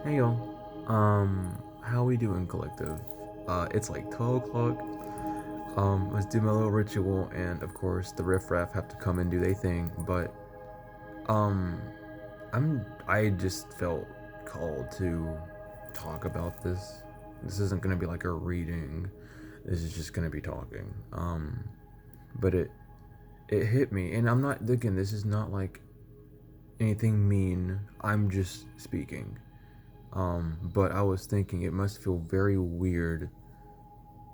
Hey y'all. How we doing, collective? It's like 12 o'clock. Let's do my little ritual, and of course, the riffraff have to come and do their thing. But um, I just felt called to talk about this. This isn't gonna be like a reading. This is just gonna be talking. But it hit me, and I'm not again. This is not like anything mean. I'm just speaking. But I was thinking it must feel very weird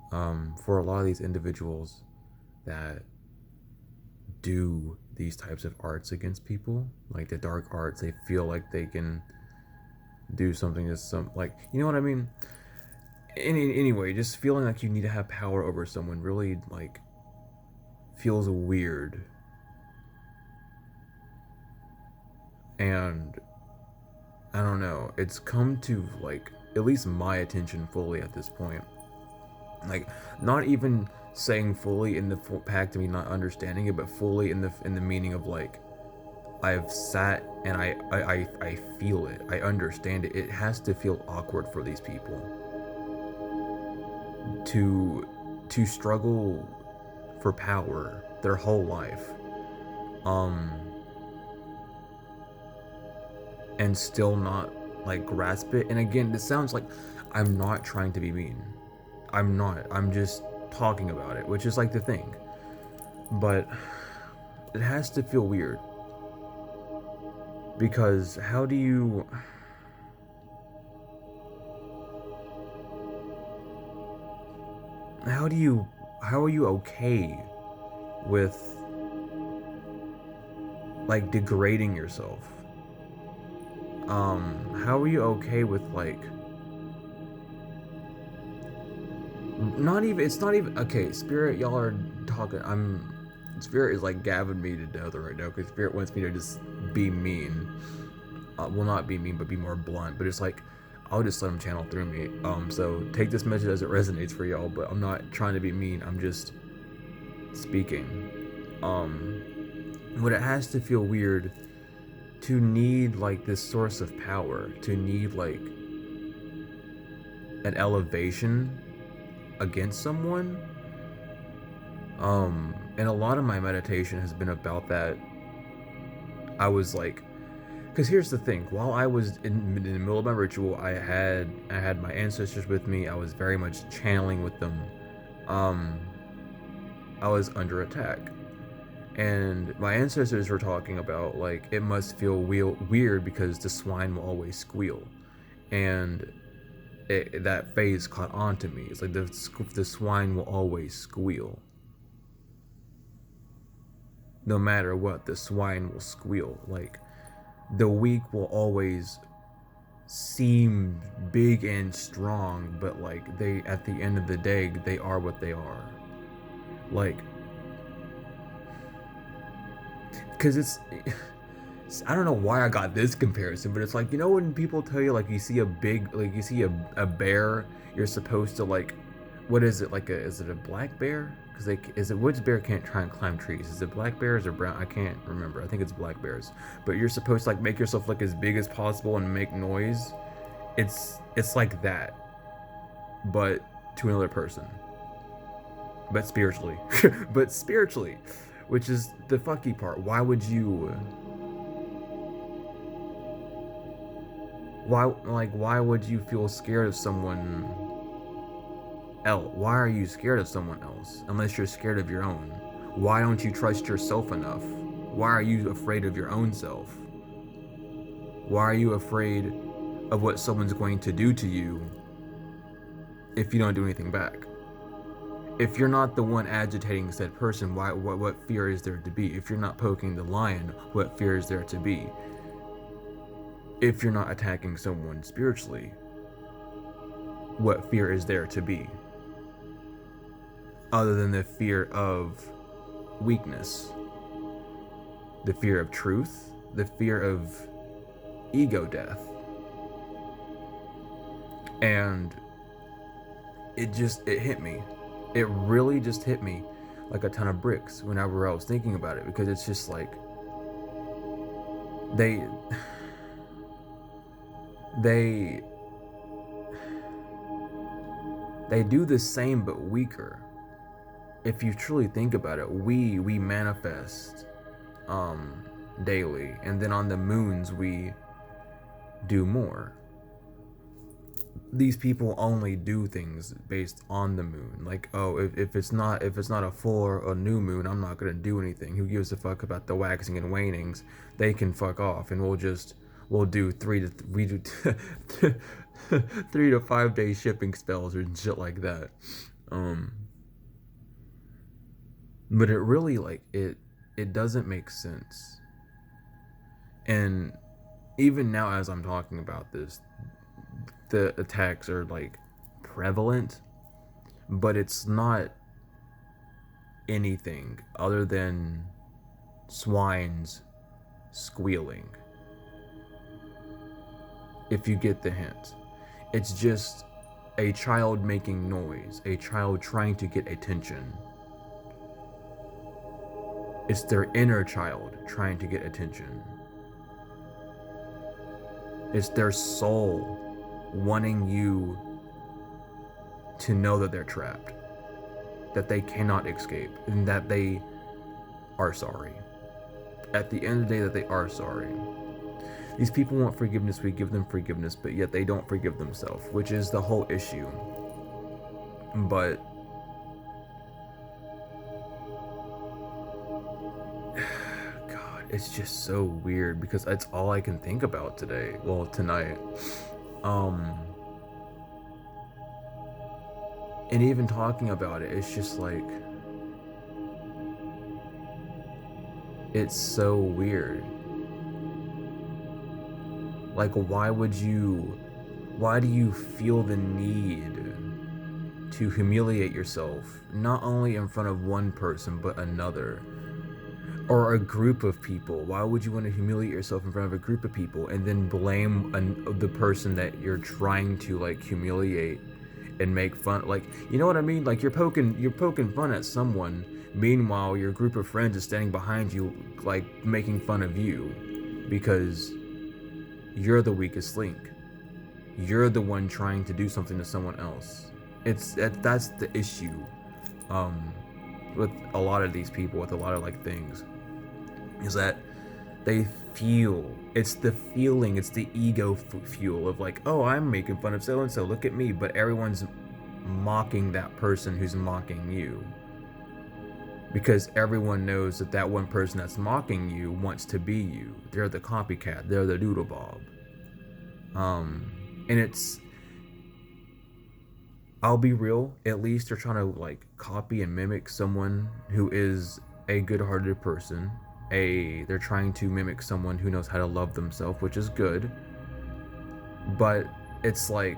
for a lot of these individuals that do these types of arts against people, like the dark arts. They feel like they can do something to some, like, you know what I mean? Anyway, just feeling like you need to have power over someone really, like, feels weird. And I don't know, it's come to, like, at least my attention fully at this point. Like, not even saying fully in the pact of me not understanding it, but fully in the meaning of, like, I've sat and I feel it. I understand it. It has to feel awkward for these people to struggle for power their whole life, um, and still not, like, grasp it. And again, this sounds like I'm not trying to be mean. I'm not. I'm just talking about it, which is like the thing. But it has to feel weird because how do you how are you okay with, like, degrading yourself? How are you okay with, like, not even, it's not even okay, spirit, y'all are talking, spirit is like gabbing me to death right now because spirit wants me to just be mean. Well, not be mean, but be more blunt. But it's like, I'll just let him channel through me. So take this message as it resonates for y'all. But I'm not trying to be mean. I'm just speaking. Um, but it has to feel weird to need, like, this source of power, to need, like, an elevation against someone. And a lot of my meditation has been about that. I was like, because here's the thing: while I was in the middle of my ritual, I had my ancestors with me. I was very much channeling with them. Um, I was under attack, and my ancestors were talking about, like, it must feel weird because the swine will always squeal, and that phase caught on to me. It's like the swine will always squeal. No matter what, the swine will squeal. Like, the weak will always seem big and strong, but, like, they, at the end of the day, they are what they are. Like, because I don't know why I got this comparison, but it's like, you know, when people tell you, like, you see a big, like, you see a bear, you're supposed to, like, what is it, like, is it a black bear? Because, like, is it, which bear can't try and climb trees? Is it black bears or brown? I can't remember. I think it's black bears. But you're supposed to, like, make yourself look as big as possible and make noise. It's like that, but to another person, but spiritually. But spiritually, which is the fucky part. Why would you feel scared of someone else? Why are you scared of someone else unless you're scared of your own? Why don't you trust yourself enough? Why are you afraid of your own self? Why are you afraid of what someone's going to do to you if you don't do anything back? If you're not the one agitating said person, what fear is there to be? If you're not poking the lion, what fear is there to be? If you're not attacking someone spiritually, what fear is there to be? Other than the fear of weakness, the fear of truth, the fear of ego death. And it hit me. It really just hit me like a ton of bricks whenever I was thinking about it, because it's just like, they they they do the same but weaker. If you truly think about it, we manifest daily, and then on the moons we do more. These people only do things based on the moon. Like, oh, if it's not a full or a new moon, I'm not gonna do anything. Who gives a fuck about the waxing and wanings? They can fuck off, and we'll do 3 to 5 day shipping spells or shit like that. Um, but it really, like, it doesn't make sense. And even now, as I'm talking about this, the attacks are like prevalent, but it's not anything other than swines squealing. If you get the hint, it's just a child making noise, a child trying to get attention. It's their inner child trying to get attention. It's their soul wanting you to know that they're trapped, that they cannot escape, and that they are sorry. At the end of the day, that they are sorry. These people want forgiveness, we give them forgiveness, but yet they don't forgive themselves, which is the whole issue. But God, it's just so weird because that's all I can think about today. Well, tonight. And even talking about it, it's just like, it's so weird. Like, why do you feel the need to humiliate yourself, not only in front of one person, but another? Or a group of people? Why would you want to humiliate yourself in front of a group of people and then blame the person that you're trying to, like, humiliate and make fun? Like, you know what I mean? Like, you're poking fun at someone, meanwhile your group of friends is standing behind you, like, making fun of you because you're the weakest link. You're the one trying to do something to someone else. That's the issue with a lot of these people, with a lot of, like, things, is that they feel, it's the feeling, it's the ego fuel of, like, oh, I'm making fun of so and so, look at me, but everyone's mocking that person who's mocking you, because everyone knows that that one person that's mocking you wants to be you. They're the copycat, they're the doodle bob. And it's, I'll be real, at least they're trying to, like, copy and mimic someone who is a good-hearted person. They're trying to mimic someone who knows how to love themselves, which is good. But it's like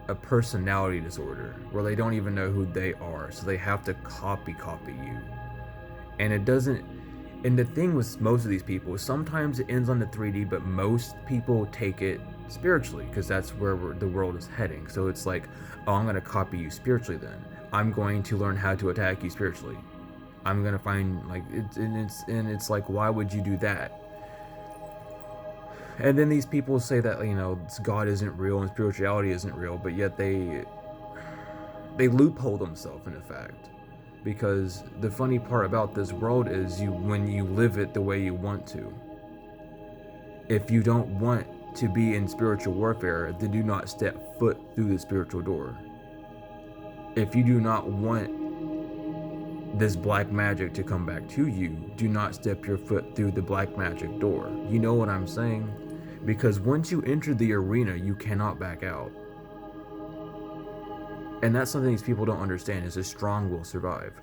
a personality disorder where they don't even know who they are, so they have to copy you. And it doesn't, and the thing with most of these people, sometimes it ends on the 3D, but most people take it spiritually, because that's where the world is heading. So it's like, oh, I'm going to copy you spiritually then. I'm going to learn how to attack you spiritually. I'm going to find, like, it's like, why would you do that? And then these people say that, you know, God isn't real and spirituality isn't real, but yet they loophole themselves, in effect. Because the funny part about this world is when you live it the way you want to. If you don't want to be in spiritual warfare, then do not step foot through the spiritual door. If you do not want this black magic to come back to you, do not step your foot through the black magic door. You know what I'm saying? Because once you enter the arena, you cannot back out. And that's something these people don't understand, is the strong will survive.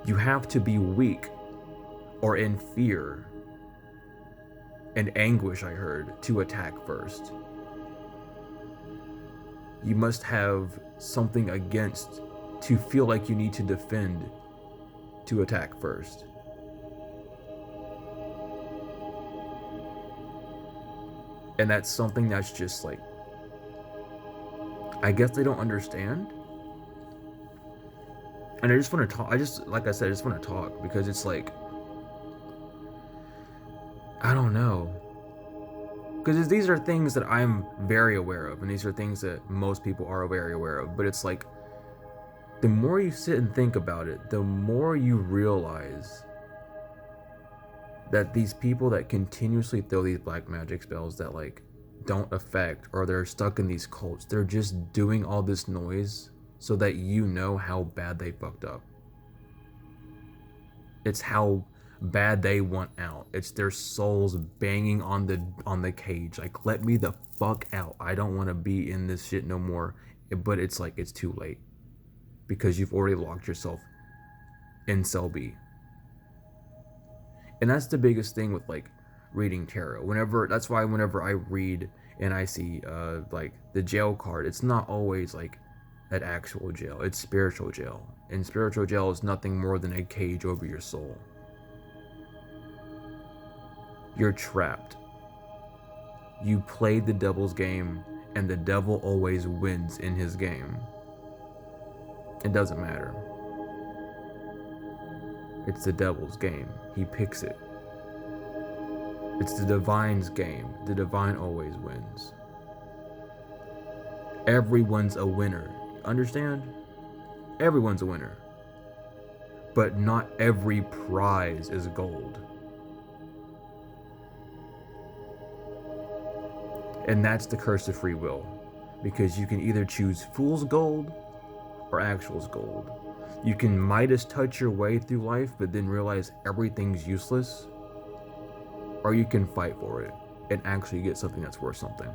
You have to be weak or in fear and anguish, I heard, to attack first. You must have something against to feel like you need to defend to attack first. And that's something that's just like, I guess they don't understand. And I just want to talk, like I said, I just want to talk, because it's like, I don't know. because these are things that I'm very aware of, and these are things that most people are very aware of. But it's like, the more you sit and think about it, the more you realize that these people that continuously throw these black magic spells that like don't affect, or they're stuck in these cults, they're just doing all this noise so that you know how bad they fucked up. It's how bad they want out. It's their souls banging on the cage, like, let me the fuck out. I don't want to be in this shit no more. But it's like, it's too late, because you've already locked yourself in cell B. And that's the biggest thing with like reading tarot. That's why whenever I read and I see like the jail card, it's not always like an actual jail. It's spiritual jail. And spiritual jail is nothing more than a cage over your soul. You're trapped. You played the devil's game, and the devil always wins in his game. It doesn't matter. It's the devil's game. He picks it. It's the divine's game. The divine always wins. Everyone's a winner. Understand? Everyone's a winner. But not every prize is gold. And that's the curse of free will. Because you can either choose fool's gold or actual's gold. You can Midas touch your way through life, but then realize everything's useless. Or you can fight for it and actually get something that's worth something.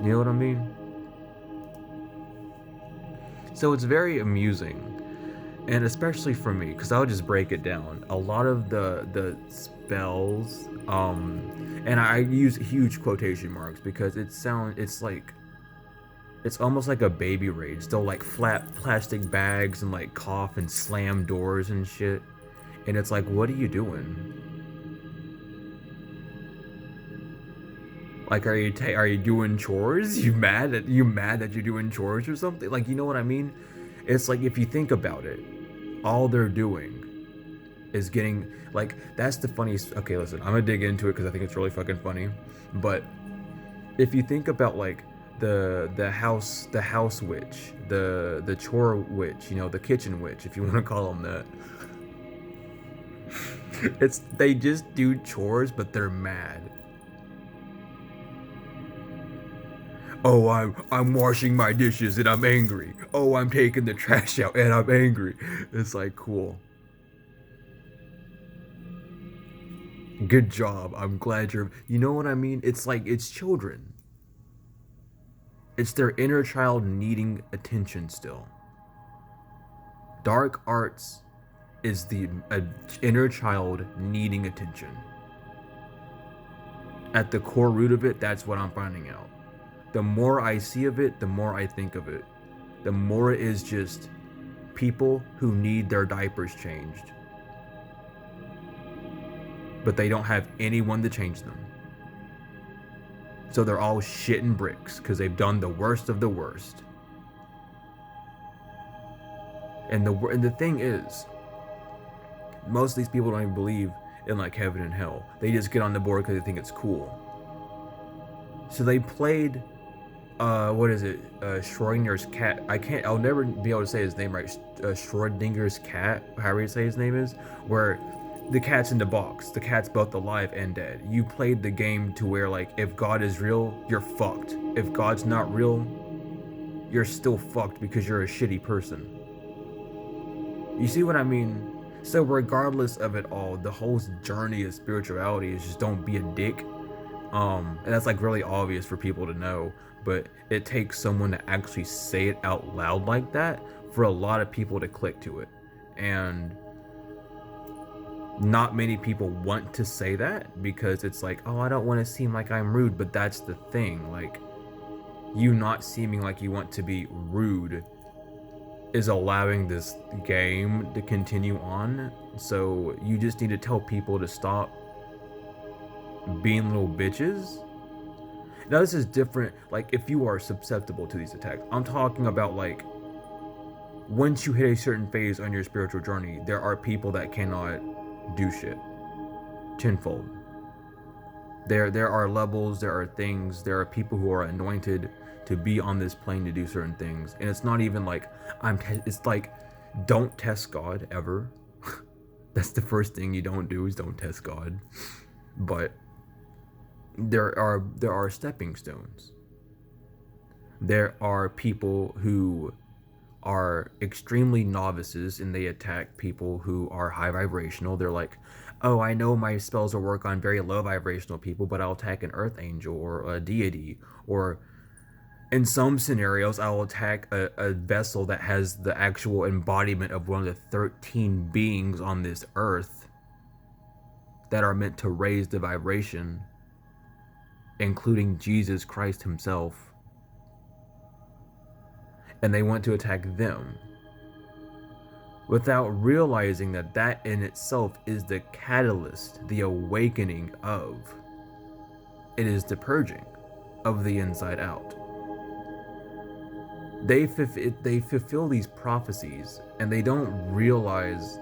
You know what I mean? So it's very amusing. And especially for me, because I'll just break it down. A lot of the spells, and I use huge quotation marks because it's almost like a baby rage. They'll like flap plastic bags and like cough and slam doors and shit. And it's like, what are you doing? Like, are you doing chores? You mad that you're doing chores or something? Like, you know what I mean? It's like, if you think about it, all they're doing is getting, like, that's the funniest. Okay, listen, I'm gonna dig into it because I think it's really fucking funny. But if you think about like the house witch, the chore witch, you know, the kitchen witch, if you want to call them that. They just do chores, but they're mad. Oh, I'm washing my dishes and I'm angry. Oh, I'm taking the trash out and I'm angry. It's like, cool. Good job. I'm glad you know what I mean? It's like, it's children. It's their inner child needing attention still. Dark arts is the inner child needing attention. At the core root of it, that's what I'm finding out. The more I see of it, the more I think of it. The more it is just people who need their diapers changed. But they don't have anyone to change them. So they're all shitting bricks because they've done the worst of the worst. And the thing is, most of these people don't even believe in like heaven and hell. They just get on the board because they think it's cool. So they played, what is it? Schrodinger's cat. I'll never be able to say his name right. Schrodinger's cat, however you say his name is, where the cat's in the box. The cat's both alive and dead. You played the game to where, like, if God is real, you're fucked. If God's not real, you're still fucked because you're a shitty person. You see what I mean? So regardless of it all, the whole journey of spirituality is just don't be a dick. And that's like really obvious for people to know, but it takes someone to actually say it out loud like that for a lot of people to click to it. And not many people want to say that because it's like, oh, I don't want to seem like I'm rude. But that's the thing, like, you not seeming like you want to be rude is allowing this game to continue on. So you just need to tell people to stop being little bitches. Now this is different, like, if you are susceptible to these attacks. I'm talking about, like, once you hit a certain phase on your spiritual journey, there are people that cannot do shit tenfold. There are levels, there are things, there are people who are anointed to be on this plane to do certain things. And it's not even like it's like, don't test God ever. That's the first thing you don't do, is don't test God. But there are stepping stones. There are people who are extremely novices and they attack people who are high vibrational. They're like, oh, I know my spells will work on very low vibrational people, but I'll attack an earth angel or a deity. Or in some scenarios, I'll attack a vessel that has the actual embodiment of one of the 13 beings on this earth that are meant to raise the vibration, including Jesus Christ himself. And they want to attack them without realizing that that in itself is the catalyst, the awakening of. It is the purging of the inside out. They fulfill these prophecies and they don't realize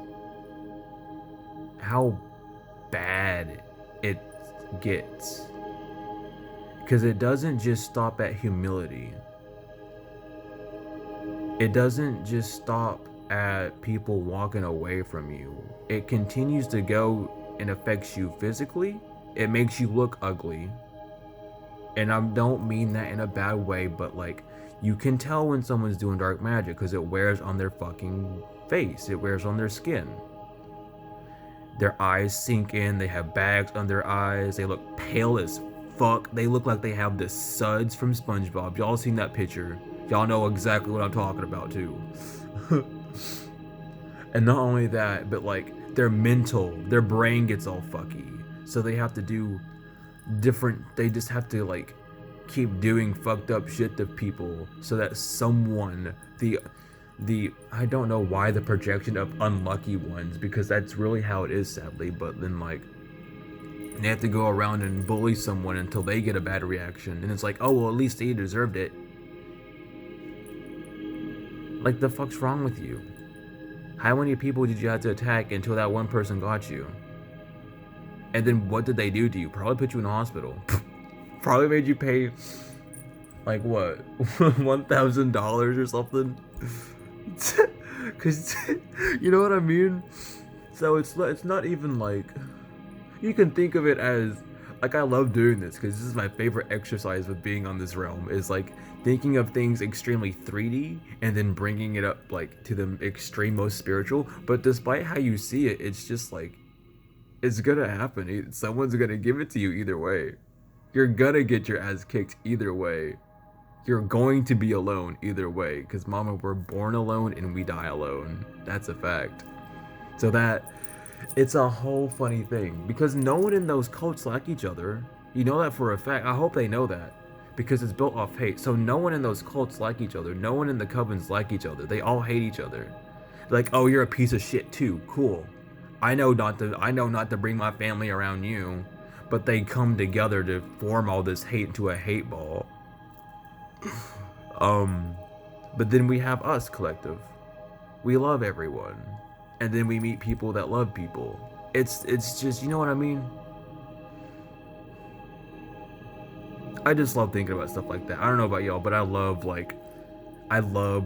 how bad it gets. Because it doesn't just stop at humility. It doesn't just stop at people walking away from you. It continues to go and affects you physically. It makes you look ugly. And I don't mean that in a bad way, but like, you can tell when someone's doing dark magic because it wears on their fucking face. It wears on their skin. Their eyes sink in. They have bags under their eyes. They look pale as fuck. They look like they have the suds from SpongeBob. Y'all seen that picture? Y'all know exactly what I'm talking about too. And not only that, but like their brain gets all fucky. So they have to do they just have to like keep doing fucked up shit to people so that someone, I don't know why the projection of unlucky ones, because that's really how it is sadly, but then like they have to go around and bully someone until they get a bad reaction, and it's like, oh well, at least they deserved it. Like, the fuck's wrong with you? How many people did you have to attack until that one person got you? And then what did they do to you? Probably put you in the hospital. Probably made you pay, like, what? $1,000 or something? Because, you know what I mean? So it's not even like, you can think of it as, like, I love doing this because this is my favorite exercise with being on this realm, is like thinking of things extremely 3D and then bringing it up like to the extreme most spiritual. But despite how you see it, it's just like, it's gonna happen. Someone's gonna give it to you either way. You're gonna get your ass kicked either way. You're going to be alone either way, because mama, we're born alone and we die alone. That's a fact. So it's a whole funny thing, because no one in those cults like each other. You know that for a fact. I hope they know that, because it's built off hate. So no one in those cults like each other. No one in the covens like each other. They all hate each other. Like, oh, you're a piece of shit too. Cool. I know not to bring my family around you, but they come together to form all this hate into a hate ball. But then we have us collective. We love everyone. And then we meet people that love people. It's just, you know what I mean? I just love thinking about stuff like that. I don't know about y'all, but I love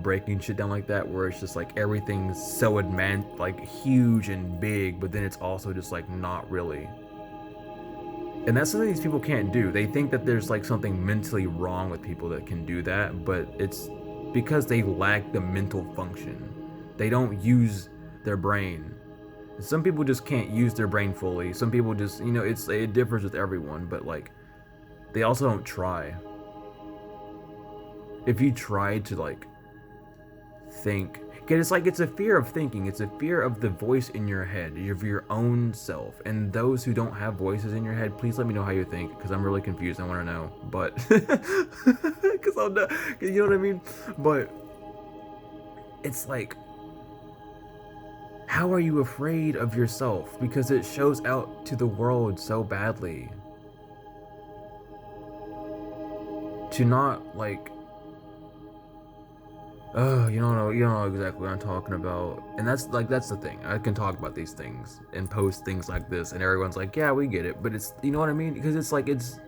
breaking shit down like that, where it's just like everything's so like huge and big, but then it's also just like not really. And that's something these people can't do. They think that there's like something mentally wrong with people that can do that, but it's because they lack the mental function. They don't use their brain. Some people just can't use their brain fully. Some people just, it differs with everyone, but like, they also don't try. If you try to like think, because it's a fear of thinking. It's a fear of the voice in your head, of your own self. And those who don't have voices in your head, please let me know how you think, because I'm really confused. I want to know, but because I'm not, you know what I mean. But it's like, how are you afraid of yourself? Because it shows out to the world so badly. To not like you don't know exactly what I'm talking about. And that's the thing. I can talk about these things and post things like this, and everyone's like, yeah, we get it. But it's, you know what I mean? Because it's like it's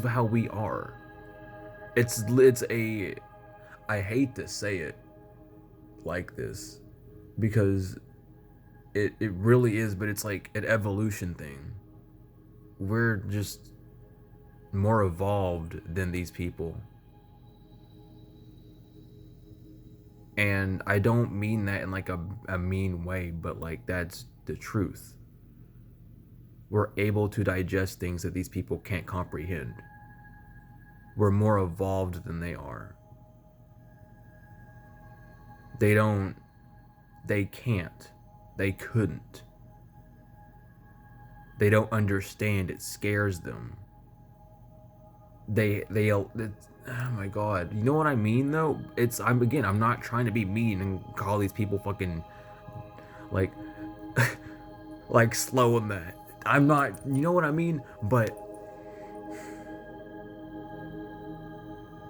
how we are. It's a, I hate to say it like this because it really is, but it's like an evolution thing. We're just more evolved than these people. And I don't mean that in like a mean way, but like that's the truth. We're able to digest things that these people can't comprehend. We're more evolved than they are. They don't, they can't, they couldn't. They don't understand. It scares them. Oh my god. You know what I mean though? I'm not trying to be mean and call these people fucking like like slow in that. I'm not, you know what I mean? But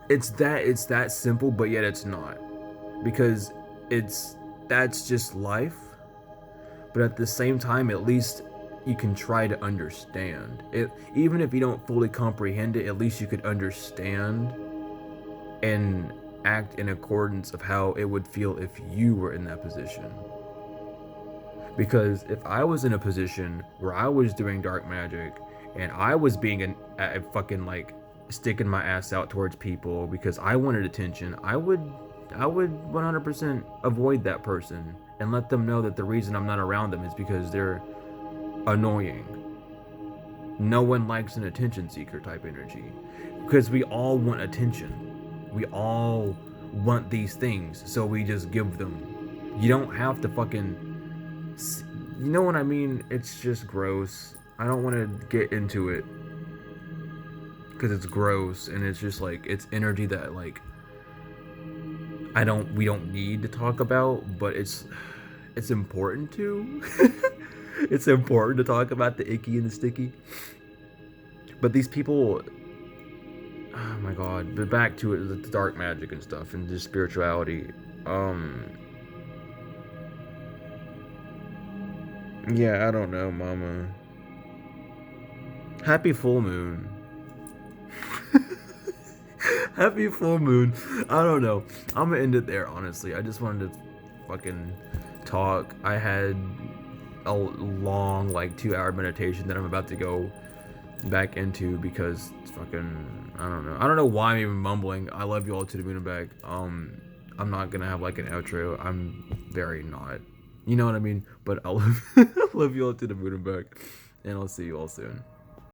it's that simple, but yet it's not. Because it's that's just life, but at the same time at least you can try to understand. It even if you don't fully comprehend it, at least you could understand and act in accordance of how it would feel if you were in that position. Because if I was in a position where I was doing dark magic and I was being a fucking like sticking my ass out towards people because I wanted attention, I would 100% avoid that person and let them know that the reason I'm not around them is because they're annoying. No one likes an attention seeker type energy because we all want attention. We all want these things, so we just give them. You don't have to fucking, you know what I mean? It's just gross. I don't want to get into it because it's gross and it's just like it's energy that like we don't need to talk about, but it's important to. It's important to talk about the icky and the sticky. But these people, oh my god, but back to it, the dark magic and stuff and just spirituality. Um yeah, I don't know, mama. Happy full moon. Happy full moon. I don't know. I'm gonna end it there, honestly. I just wanted to fucking talk. I had a long, like 2 hour meditation that I'm about to go back into because it's fucking, I don't know. I don't know why I'm even mumbling. I love you all to the moon and back. I'm not gonna have like an outro. I'm very not. You know what I mean? But I love, I love you all to the moon and back. And I'll see you all soon.